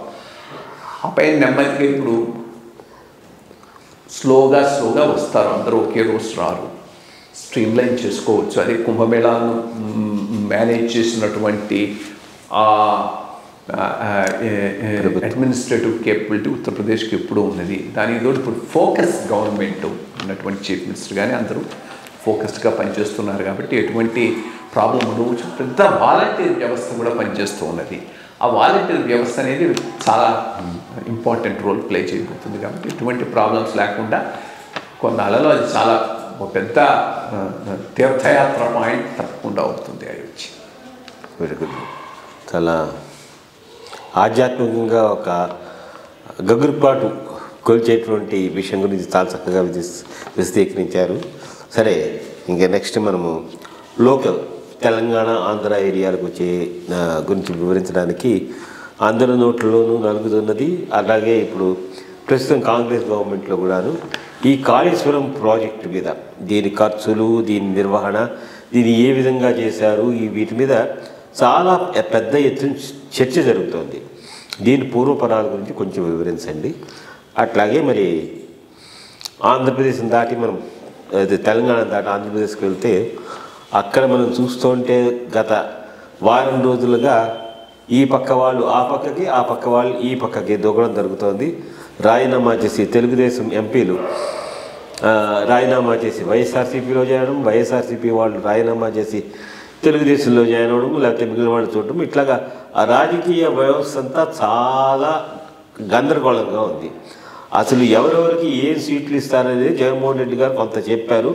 ఆ పైన నెమ్మదిగా ఇప్పుడు స్లోగా వస్తారు, అందరూ ఒకే రోజు రారు, స్ట్రీమ్లైన్ చేసుకోవచ్చు. అదే కుంభమేళాను మేనేజ్ చేసినటువంటి అడ్మినిస్ట్రేటివ్ కేపబిలిటీ ఉత్తరప్రదేశ్కి ఎప్పుడూ ఉన్నది. దానికి తోడు ఇప్పుడు ఫోకస్ గవర్నమెంట్ ఉన్నటువంటి చీఫ్ మినిస్టర్ కానీ అందరూ ఫోకస్డ్గా పనిచేస్తున్నారు. కాబట్టి ఎటువంటి ప్రాబ్లం ఉండవచ్చు. పెద్ద వాలంటీర్ వ్యవస్థ కూడా పనిచేస్తూ ఉన్నది. ఆ వాలంటీర్ వ్యవస్థ అనేది చాలా ఇంపార్టెంట్ రోల్ ప్లే చేయబోతుంది. కాబట్టి ఎటువంటి ప్రాబ్లమ్స్ లేకుండా కొన్నాళ్ళలో అది చాలా ఒక పెద్ద తీర్థయాత్ర పాయింట్ తప్పకుండా అవుతుంది అయోధ్య. Very good. చాలా ఆధ్యాత్మికంగా ఒక గగురుపాటు కొలిచేటువంటి విషయం గురించి చాలా చక్కగా విశదీకరించారు. సరే, ఇంకా నెక్స్ట్ మనము లోకల్ తెలంగాణ ఆంధ్ర ఏరియాలకు వచ్చే గురించి వివరించడానికి అందరి నోట్లలోనూ నలుగుతున్నది. అలాగే ఇప్పుడు ప్రస్తుతం కాంగ్రెస్ గవర్నమెంట్లో కూడాను ఈ కాళేశ్వరం ప్రాజెక్టు మీద, దీని ఖర్చులు, దీని నిర్వహణ, దీన్ని ఏ విధంగా చేశారు, ఈ వీటి మీద చాలా పెద్ద ఎత్తున చర్చ జరుగుతోంది. దీని పూర్వపరాల గురించి కొంచెం వివరించండి. అట్లాగే మరి ఆంధ్రప్రదేశ్ని దాటి మనం అది తెలంగాణ దాటి ఆంధ్రప్రదేశ్కి వెళ్తే అక్కడ మనం చూస్తుంటే గత వారం రోజులుగా ఈ పక్క వాళ్ళు ఆ పక్కకి, ఆ పక్క వాళ్ళు ఈ పక్కకి దూకడం జరుగుతోంది. రాజీనామా చేసి తెలుగుదేశం ఎంపీలు రాజీనామా చేసి వైఎస్ఆర్సీపీలో చేరడం, వైఎస్ఆర్సీపీ వాళ్ళు రాజీనామా చేసి తెలుగుదేశంలో జాయిన్ అవ్వడం, లేకపోతే మిగిలిన వాళ్ళు చూడడం, ఇట్లాగా ఆ రాజకీయ వ్యవస్థ అంతా చాలా గందరగోళంగా ఉంది. అసలు ఎవరెవరికి ఏం సీట్లు ఇస్తారనేది జగన్మోహన్ రెడ్డి గారు కొంత చెప్పారు,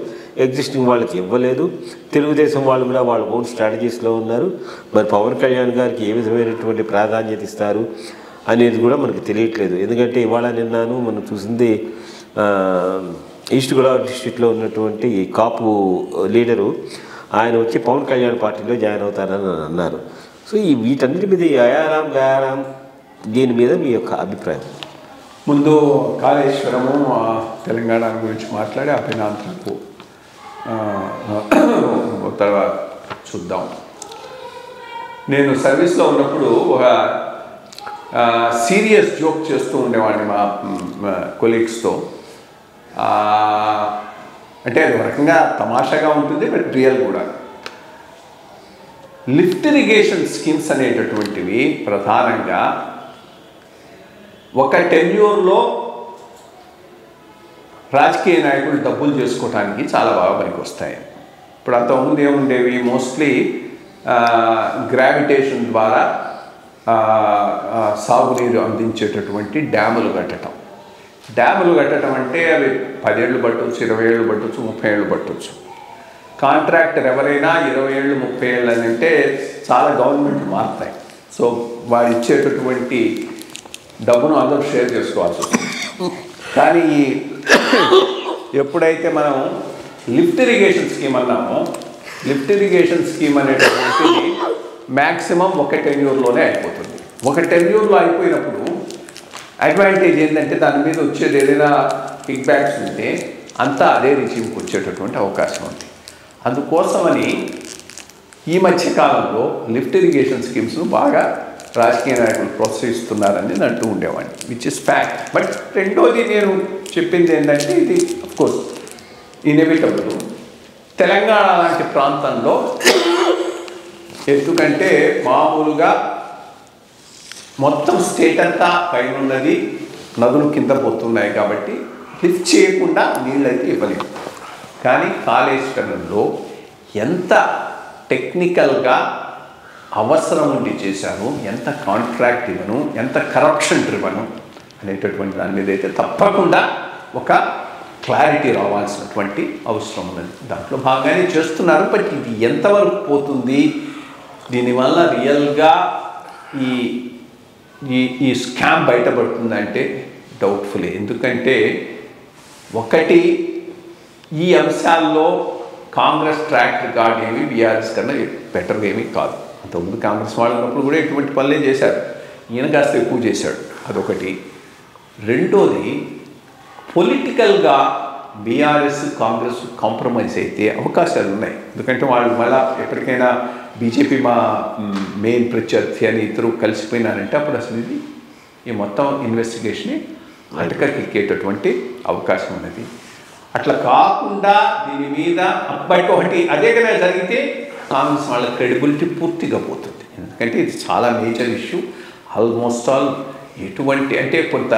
ఎగ్జిస్టింగ్ వాళ్ళకి ఇవ్వలేదు. తెలుగుదేశం వాళ్ళు కూడా వాళ్ళ ఓన్ స్ట్రాటజీస్లో ఉన్నారు. మరి పవన్ కళ్యాణ్ గారికి ఏ విధమైనటువంటి ప్రాధాన్యత ఇస్తారు అనేది కూడా మనకు తెలియట్లేదు. ఎందుకంటే ఇవాళ నిన్నాను మనం చూసింది ఈస్ట్ గోదావరి డిస్ట్రిక్ట్లో ఉన్నటువంటి ఈ కాపు లీడరు ఆయన వచ్చి పవన్ కళ్యాణ్ పార్టీలో జాయిన్ అవుతారని అన్నారు. సో ఈ వీటన్నిటి మీద గయారాం దీని మీద మీ యొక్క అభిప్రాయం? ముందు కాళేశ్వరము తెలంగాణ గురించి మాట్లాడి అభినాంతరకు తర్వాత చూద్దాం. నేను సర్వీస్లో ఉన్నప్పుడు ఒక సీరియస్ జోక్ చేస్తూ ఉండేవాడిని మా కొలీగ్స్తో. అంటే అది ఒక రకంగా తమాషాగా ఉంటుంది, బట్ రియల్ కూడా. లిఫ్ట్ ఇరిగేషన్ స్కీమ్స్ అనేటటువంటివి ప్రధానంగా ఒక టెన్యూర్లో రాజకీయ నాయకులు డబ్బులు చేసుకోవడానికి చాలా బాగా పనికొస్తాయి. ఇప్పుడు అంతకుముందు ఏముండేవి, మోస్ట్లీ గ్రావిటేషన్ ద్వారా సాగునీరు అందించేటటువంటి డ్యాములు కట్టడం. డ్యాములు కట్టడం అంటే అవి 10 ఏళ్ళు పట్టవచ్చు, 20 ఏళ్ళు పట్టవచ్చు, 30 ఏళ్ళు పట్టవచ్చు. కాంట్రాక్టర్ ఎవరైనా 20 ఏళ్ళు 30 ఏళ్ళు అని అంటే చాలా గవర్నమెంట్ మారుతాయి. సో వాడు ఇచ్చేటటువంటి డబ్బును అందరూ షేర్ చేసుకోవాల్సి వస్తుంది. కానీ ఎప్పుడైతే మనం లిఫ్ట్ ఇరిగేషన్ స్కీమ్ అన్నామో, లిఫ్ట్ ఇరిగేషన్ స్కీమ్ అనేటటువంటిది మ్యాక్సిమం ఒక టెన్యూర్లోనే అయిపోతుంది. ఒక టెన్యూర్లో అయిపోయినప్పుడు అడ్వాంటేజ్ ఏంటంటే దాని మీద వచ్చేది ఏదైనా కిక్ బ్యాక్స్ ఉంటే అంతా అదే రిసీవ్కి వచ్చేటటువంటి అవకాశం ఉంది. అందుకోసమని ఈ మధ్య కాలంలో లిఫ్ట్ ఇరిగేషన్ స్కీమ్స్ను బాగా రాజకీయ నాయకులు ప్రోత్సహిస్తున్నారని నేను అంటూ ఉండేవాడిని, విచ్ ఇస్ ఫ్యాక్ట్. బట్ రెండోది నేను చెప్పింది ఏంటంటే ఇది అఫ్కోర్స్ ఇన్ఎవిటబుల్. తెలంగాణ లాంటి ప్రాంతంలో ఎందుకంటే మామూలుగా మొత్తం స్టేట్ అంతా పైన ఉన్నది, నదులు కింద పోతున్నాయి కాబట్టి లిఫ్ట్ చేయకుండా నీళ్ళైతే ఇవ్వలేము. కానీ కాళేశ్వరంలో ఎంత టెక్నికల్గా అవసరం ఉండి చేశాను, ఎంత కాంట్రాక్ట్ ఇవ్వను, ఎంత కరప్షన్ డ్రివను అనేటటువంటి దాని మీద అయితే తప్పకుండా ఒక క్లారిటీ రావాల్సినటువంటి అవసరం ఉన్నది. దాంట్లో బాగానే చేస్తున్నారు. బట్ ఇది ఎంతవరకు పోతుంది, దీనివల్ల రియల్గా ఈ స్కామ్ బయటపడుతుందంటే డౌట్ఫుల్. ఎందుకంటే ఒకటి, ఈ అంశాల్లో కాంగ్రెస్ ట్రాక్ రికార్డ్ ఏమి బీఆర్ఎస్ కన్నా బెటర్గా ఏమీ కాదు. అంతకుముందు కాంగ్రెస్ వాళ్ళు ఉన్నప్పుడు కూడా ఇటువంటి పనులే చేశారు, ఈయన కాస్త ఎక్కువ చేశాడు, అదొకటి. రెండోది, పొలిటికల్గా బీఆర్ఎస్ కాంగ్రెస్ కాంప్రమైజ్ అయితే అవకాశాలు ఉన్నాయి. ఎందుకంటే వాళ్ళు మళ్ళీ ఎప్పటికైనా బీజేపీ మా మెయిన్ ప్రత్యర్థి అని ఇద్దరు కలిసిపోయినారంటే అప్పుడు అసలు ఇది ఈ మొత్తం ఇన్వెస్టిగేషన్ని అటకెక్కేటటువంటి అవకాశం ఉన్నది. అట్లా కాకుండా దీని మీద బయట ఒకటి అదే కదా జరిగితే కాంగ్రెస్ వాళ్ళ క్రెడిబిలిటీ పూర్తిగా పోతుంది. ఎందుకంటే ఇది చాలా మేజర్ ఇష్యూ. ఆల్మోస్ట్ ఆల్ ఎటువంటి అంటే కొంత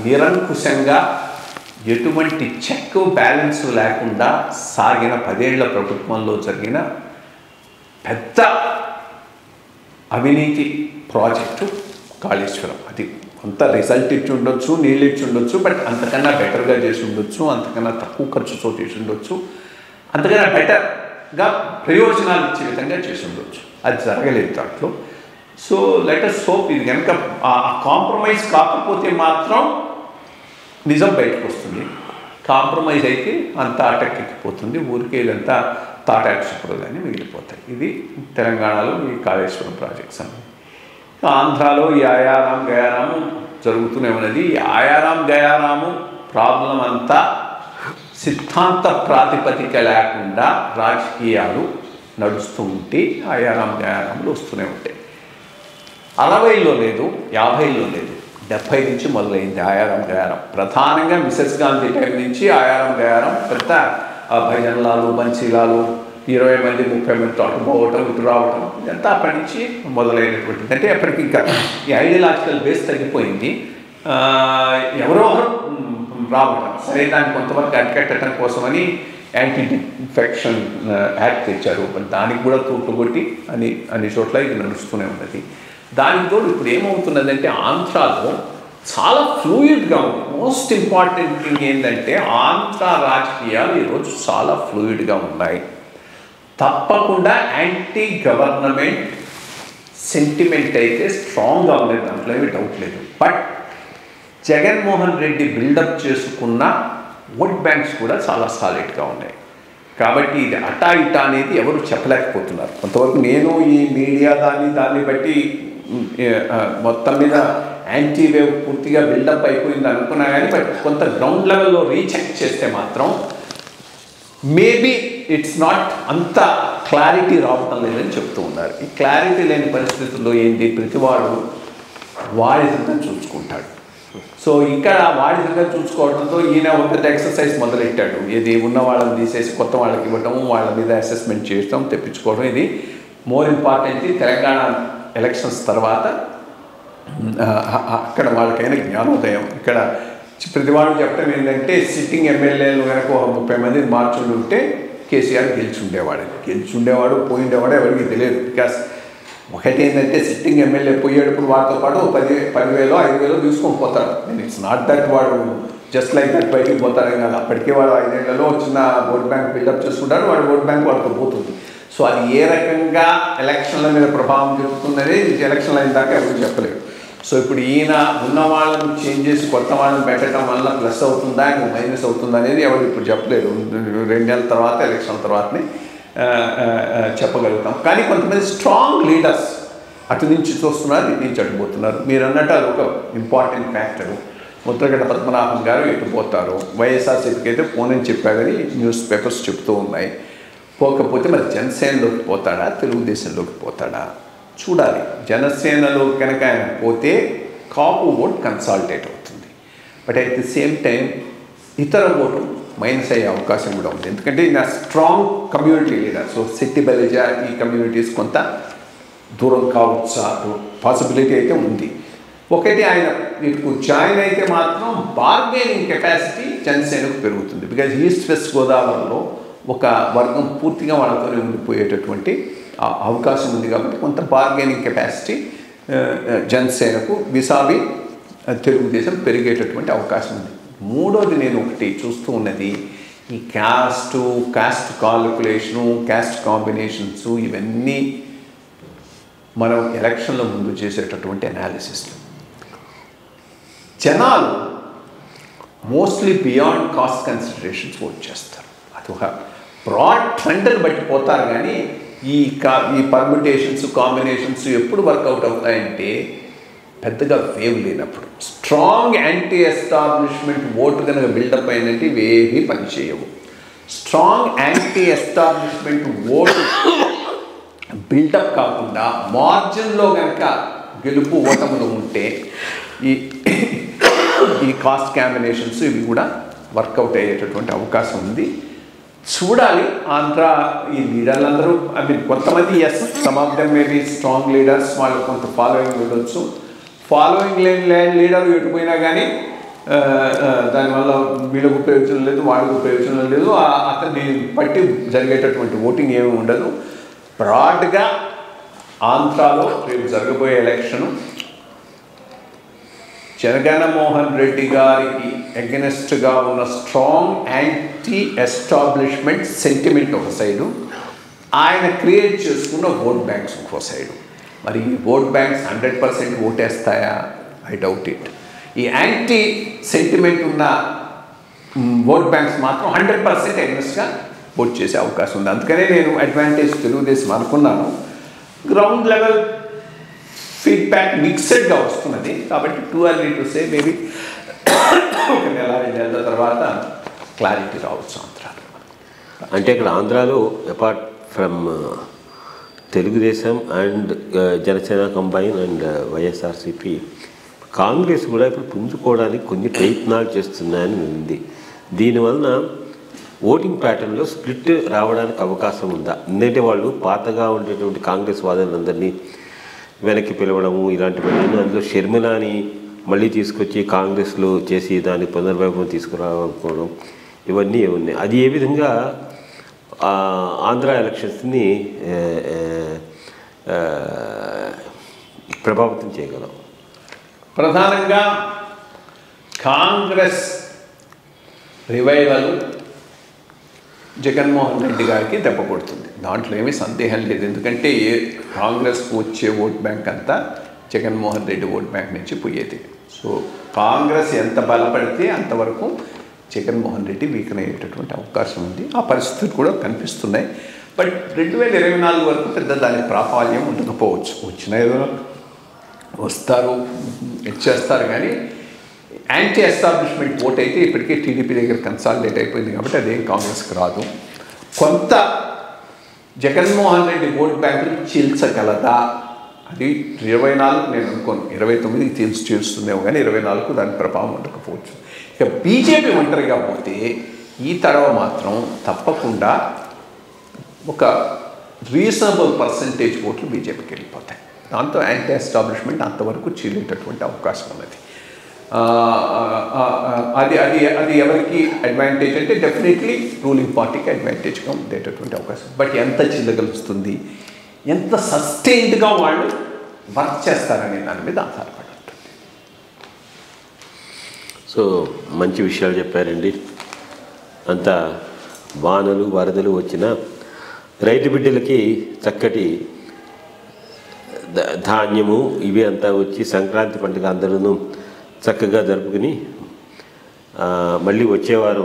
నిరంకుశంగా ఎటువంటి చెక్ బ్యాలెన్స్ లేకుండా సాగిన 10 ఏళ్ల ప్రభుత్వంలో జరిగిన పెద్ద అవినీతి ప్రాజెక్టు కాళేశ్వరం. అది కొంత రిజల్ట్ ఇచ్చి ఉండొచ్చు, నీళ్ళు ఇచ్చి ఉండొచ్చు, బట్ అంతకన్నా బెటర్గా చేసి ఉండొచ్చు, అంతకన్నా తక్కువ ఖర్చుతో చేసి ఉండొచ్చు, అంతకన్నా బెటర్గా ప్రయోజనాలు ఇచ్చే విధంగా చేసి ఉండొచ్చు. అది జరగలేదు దాంట్లో. సో లెట్ us hope ఇది కనుక కాంప్రమైజ్ కాకపోతే మాత్రం నిజం బయటకు వస్తుంది. కాంప్రమైజ్ అయితే అంతా అటకెక్కిపోతుంది, ఊరికే ఇదంతా తాటాక్షుపురులని మిగిలిపోతాయి. ఇది తెలంగాణలో ఈ కాళేశ్వరం ప్రాజెక్ట్స్ అన్నది. ఆంధ్రాలో ఈ ఆయారాం గయారాము జరుగుతూనే ఉన్నది. ఈ ఆయారాం గయారాము ప్రాబ్లం అంతా సిద్ధాంత ప్రాతిపదిక లేకుండా రాజకీయాలు నడుస్తూ ఉంటే ఆయారాం గయారాములు వస్తూనే ఉంటాయి. 60లో లేదు, 50లో లేదు, 70 నుంచి మొదలైంది ఆయారం గయారం. ప్రధానంగా మిసెస్ గాంధీ టైం నుంచి ఆయారం గయారం పెద్ద భజనలాలు బన్సీలాలు 20 మంది 30 మందితో అటు పోవటం ఇటు రావటం ఇదంతా అప్పటి నుంచి మొదలైనటువంటిది. అంటే అప్పటికి ఇంకా ఈ ఐడియాలజికల్ బేస్ తగ్గిపోయింది. ఎవరో రావటం సరే దాన్ని కొంతవరకు అడ్డుకట్టడం కోసమని యాంటీ ఇన్ఫెక్షన్ యాక్ట్ తెచ్చారు. దానికి కూడా తూట్లు కొట్టి అన్ని చోట్ల ఇది నడుస్తూనే ఉన్నది. దానికి తోడు ఇప్పుడు ఏమవుతున్నదంటే ఆంధ్రాలో చాలా ఫ్లూయిడ్గా ఉంది. మోస్ట్ ఇంపార్టెంట్ థింగ్ ఏంటంటే ఆంధ్ర రాజకీయాలు ఈరోజు చాలా ఫ్లూయిడ్గా ఉన్నాయి. తప్పకుండా యాంటీ గవర్నమెంట్ సెంటిమెంట్ అయితే స్ట్రాంగ్గా ఉండేది, దాంట్లో ఏమీ డౌట్ లేదు. బట్ జగన్మోహన్ రెడ్డి బిల్డప్ చేసుకున్న ఓట్ బ్యాంక్స్ కూడా చాలా సాలిడ్గా ఉన్నాయి. కాబట్టి ఇది అటా ఇటా అనేది ఎవరు చెప్పలేకపోతున్నారు. కొంతవరకు నేను ఈ మీడియా దాన్ని బట్టి మొత్తం మీద యాంటీ వేవ్ పూర్తిగా బిల్డప్ అయిపోయింది అనుకున్నా కానీ బట్ కొంత గ్రౌండ్ లెవెల్లో రీచెక్ చేస్తే మాత్రం మేబీ ఇట్స్ నాట్ అంత క్లారిటీ రావటం లేదని చెప్తూ ఉన్నారు. ఈ క్లారిటీ లేని పరిస్థితుల్లో ఏంటి, ప్రతివాడు వాడి సంగతి చూసుకుంటాడు. సో ఇక్కడ వాడి సంగతి చూసుకోవడంతో ఈయన ఒక పెద్ద ఎక్సర్సైజ్ మొదలెట్టాడు. ఇది ఉన్న వాళ్ళని తీసేసి కొత్త వాళ్ళకి ఇవ్వటం, వాళ్ళ మీద అసెస్మెంట్ చేయటం, తెప్పించుకోవడం. ఇది మోర్ ఇంపార్టెంట్. తెలంగాణ ఎలక్షన్స్ తర్వాత అక్కడ వాళ్ళకైనా జ్ఞానోదయం. ఇక్కడ ప్రతివాడు చెప్పడం ఏంటంటే సిట్టింగ్ ఎమ్మెల్యేలు కనుక ఒక 30 మందిని మార్చుండి ఉంటే కేసీఆర్ గెలిచుండేవాడు పోయిండేవాడు ఎవరికి తెలియదు. బికాస్ ఒకటి ఏంటంటే సిట్టింగ్ ఎమ్మెల్యే పోయేటప్పుడు వాటితో పాటు 10,000 5,000 తీసుకొని పోతారు. ఇట్స్ నాట్ దట్ వాడు జస్ట్ లైక్ దట్ బయటికి పోతారని కాదు. అప్పటికే వాడు 5 ఏళ్లలో చిన్న ఓట్ బ్యాంక్ బిల్డప్ చేసుకుంటాడు, వాడు ఓట్ బ్యాంక్ వాళ్ళతో పోతుంది. సో అది ఏ రకంగా ఎలక్షన్ల మీద ప్రభావం జరుగుతుందనేది ఎలక్షన్లు అయిన దాకా ఎవరు చెప్పలేరు. సో ఇప్పుడు ఈయన ఉన్న వాళ్ళని చేంజ్ చేసి కొత్త వాళ్ళని పెట్టడం వల్ల ప్లస్ అవుతుందా మైనస్ అవుతుందా అనేది ఎవరు ఇప్పుడు చెప్పలేరు. 2 నెలల తర్వాత ఎలక్షన్ తర్వాతనే చెప్పగలుగుతాం. కానీ కొంతమంది స్ట్రాంగ్ లీడర్స్ అటు నుంచి చూస్తున్నారు, ఇటు నుంచి అటుపోతున్నారు. మీరు అన్నట్టు అది ఒక ఇంపార్టెంట్ ఫ్యాక్టరు. ముద్రగడ్డ పద్మనాభం గారు ఎటు పోతారు, వైఎస్ఆర్సీపీకి అయితే పోనని చెప్పారని న్యూస్ పేపర్స్ చెప్తూ ఉన్నాయి. పోకపోతే మరి జనసేనలోకి పోతాడా, తెలుగుదేశంలోకి పోతాడా చూడాలి. జనసేనలో కనుక ఆయన పోతే కాపు ఓట్ కన్సాలిడేట్ అవుతుంది. But at the same time ఇతర ఓటు మైనస్ అయ్యే అవకాశం కూడా ఉంది. ఎందుకంటే ఈయన స్ట్రాంగ్ కమ్యూనిటీ లీడర్. సో సిట్టి బలిజా ఈ కమ్యూనిటీస్ కొంత దూరం కావచ్చు పాసిబిలిటీ అయితే ఉంది. ఒకటి ఆయన వీటికి జాయిన్ అయితే మాత్రం బార్గెనింగ్ కెపాసిటీ జనసేనకు పెరుగుతుంది. బికాజ్ ఈస్ట్ వెస్ట్ గోదావరిలో ఒక వర్గం పూర్తిగా వాళ్ళతోనే ఉండిపోయేటటువంటి అవకాశం ఉంది. కాబట్టి కొంత బార్గెనింగ్ కెపాసిటీ జనసేనకు విసావి తెలుగుదేశం పెరిగేటటువంటి అవకాశం ఉంది. మూడోది నేను ఒకటి చూస్తూ ఉన్నది ఈ కాస్ట్ కాలిక్యులేషను, కాస్ట్ కాంబినేషన్స్, ఇవన్నీ మనం ఎలక్షన్ల ముందు చేసేటటువంటి అనాలిసిస్లు. జనాలు mostly beyond caste considerations vote చేస్తారు. అది ఒక బ్రాడ్ ట్రెండ్ని బట్టి పోతారు. కానీ ఈ పర్మిటేషన్స్ కాంబినేషన్స్ ఎప్పుడు వర్కౌట్ అవుతాయంటే పెద్దగా వేవ్ లేనప్పుడు. స్ట్రాంగ్ యాంటీ ఎస్టాబ్లిష్మెంట్ ఓటు కనుక బిల్డప్ అయిందంటే ఇవేవి పనిచేయవు. Strong anti establishment vote buildup కాకుండా మార్జిన్లో కనుక గెలుపు ఓటములు ఉంటే ఈ కాస్ట్ కాంబినేషన్స్ ఇవి కూడా వర్కౌట్ అయ్యేటటువంటి అవకాశం ఉంది. చూడాలి. ఆంధ్ర ఈ లీడర్లందరూ కొంతమంది some of them maybe strong leaders, వాళ్ళు కొంత ఫాలోయింగ్ ఉండొచ్చు. ఫాలోయింగ్ లేని లీడర్ ఎటుపోయినా కానీ దానివల్ల వీళ్ళకు ప్రయోజనం లేదు, వాళ్ళకు ప్రయోజనం లేదు. అతన్ని బట్టి జరిగేటటువంటి ఓటింగ్ ఏమీ ఉండదు. బ్రాడ్గా ఆంధ్రాలో రేపు జరగబోయే ఎలక్షను జగన్మోహన్ రెడ్డి గారికి అగెనెస్ట్గా ఉన్న స్ట్రాంగ్ యాంటీ ఎస్టాబ్లిష్మెంట్ సెంటిమెంట్ ఒక సైడు, ఆయన క్రియేట్ చేసుకున్న ఓట్ బ్యాంక్స్ ఇంకో సైడు. మరి ఈ ఓట్ బ్యాంక్స్ 100% ఓటేస్తాయా? I doubt it. ఈ యాంటీ సెంటిమెంట్ ఉన్న ఓట్ బ్యాంక్స్ మాత్రం 100% అగెనెస్ట్గా ఓట్ చేసే అవకాశం ఉంది. అందుకనే నేను అడ్వాంటేజ్ తెలుగుదేశం అనుకున్నాను. గ్రౌండ్ లెవెల్ ఫీడ్బ్యాక్ మిక్స్డ్గా వస్తున్నది. కాబట్టి too early to say. Maybe ఒక నెల 2 నెలల తర్వాత క్లారిటీ రావచ్చు ఆంధ్రాలో. అంటే ఇక్కడ ఆంధ్రాలో apart from Telugu Desam and Janasena combine and YSRCP Congress కూడా ఇప్పుడు పుంజుకోవడానికి కొన్ని ప్రయత్నాలు చేస్తున్నాయని ఉంది. దీనివలన ఓటింగ్ ప్యాటర్న్లో స్ప్లిట్ రావడానికి అవకాశం ఉందా? ఎందుకంటే వాళ్ళు పాతగా ఉండేటువంటి కాంగ్రెస్ వాదులందరినీ వెనక్కి పిలవడము ఇలాంటివన్నీ, అందులో షర్మిలాని మళ్ళీ తీసుకొచ్చి కాంగ్రెస్లో చేసి దానికి పునర్వైభవం తీసుకురావాలనుకోవడం ఇవన్నీ ఉన్నాయి. అది ఏ విధంగా ఆంధ్ర ఎలక్షన్స్ని ప్రభావితం చేయగలం? ప్రధానంగా కాంగ్రెస్ రివైవల్ జగన్మోహన్ రెడ్డి గారికి దెబ్బ కొడుతుంది, దాంట్లో ఏమీ సందేహం లేదు. ఎందుకంటే కాంగ్రెస్కు వచ్చే ఓట్ బ్యాంక్ అంతా జగన్మోహన్ రెడ్డి ఓట్ బ్యాంక్ నుంచి పోయేది. సో కాంగ్రెస్ ఎంత బలపడితే అంతవరకు జగన్మోహన్ రెడ్డి వీకన్ అయ్యేటటువంటి అవకాశం ఉంది. ఆ పరిస్థితులు కూడా కనిపిస్తున్నాయి. బట్ 2024 వరకు పెద్ద దాని ప్రాబల్యం ఉండకపోవచ్చు. వచ్చిన ఏదో వస్తారు ఇచ్చేస్తారు, కానీ యాంటీ ఎస్టాబ్లిష్మెంట్ ఓట్ అయితే ఇప్పటికే టీడీపీ దగ్గర కన్సాలిడేట్ అయిపోయింది కాబట్టి అదేం కాంగ్రెస్కి రాదు. కొంత జగన్మోహన్ రెడ్డి ఓట్ బ్యాంకులు చీల్చగలదా? అది 24 నేను అనుకోను, 29కి చీల్స్తుందేమో, కానీ 24కు దాని ప్రభావం ఉండకపోవచ్చు. ఇక బీజేపీ ఒంటరిగా పోతే ఈ తడవ మాత్రం తప్పకుండా ఒక రీజనబుల్ పర్సంటేజ్ ఓట్లు బీజేపీకి వెళ్ళిపోతాయి. దాంతో యాంటీ ఎస్టాబ్లిష్మెంట్ అంతవరకు చీలేటటువంటి అవకాశం ఉన్నది. అది అది అది ఎవరికి అడ్వాంటేజ్ అంటే డెఫినెట్లీ రూలింగ్ పార్టీకి అడ్వాంటేజ్గా ఉండేటటువంటి అవకాశం. బట్ ఎంత చిల్లగలుస్తుంది, ఎంత సస్టైన్డ్గా వాళ్ళు వర్క్ చేస్తారనే దాని మీద ఆధారపడి ఉంటుంది. సో మంచి విషయాలు చెప్పారండి. అంత వానలు వరదలు వచ్చిన రైతు బిడ్డలకి చక్కటి ధాన్యము ఇవి అంతా వచ్చి సంక్రాంతి పండుగ అందరూ చక్కగా జరుపుకుని మళ్ళీ వచ్చేవారు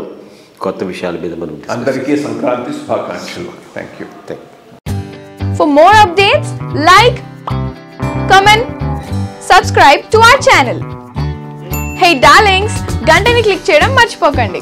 కొత్త విషయాల మీద మనం అందరికీ సంక్రాంతి శుభాకాంక్షలు. Thank you. For more updates, like, comment, subscribe to our channel. Hey darlings, గంటని click చేయడం మర్చిపోకండి.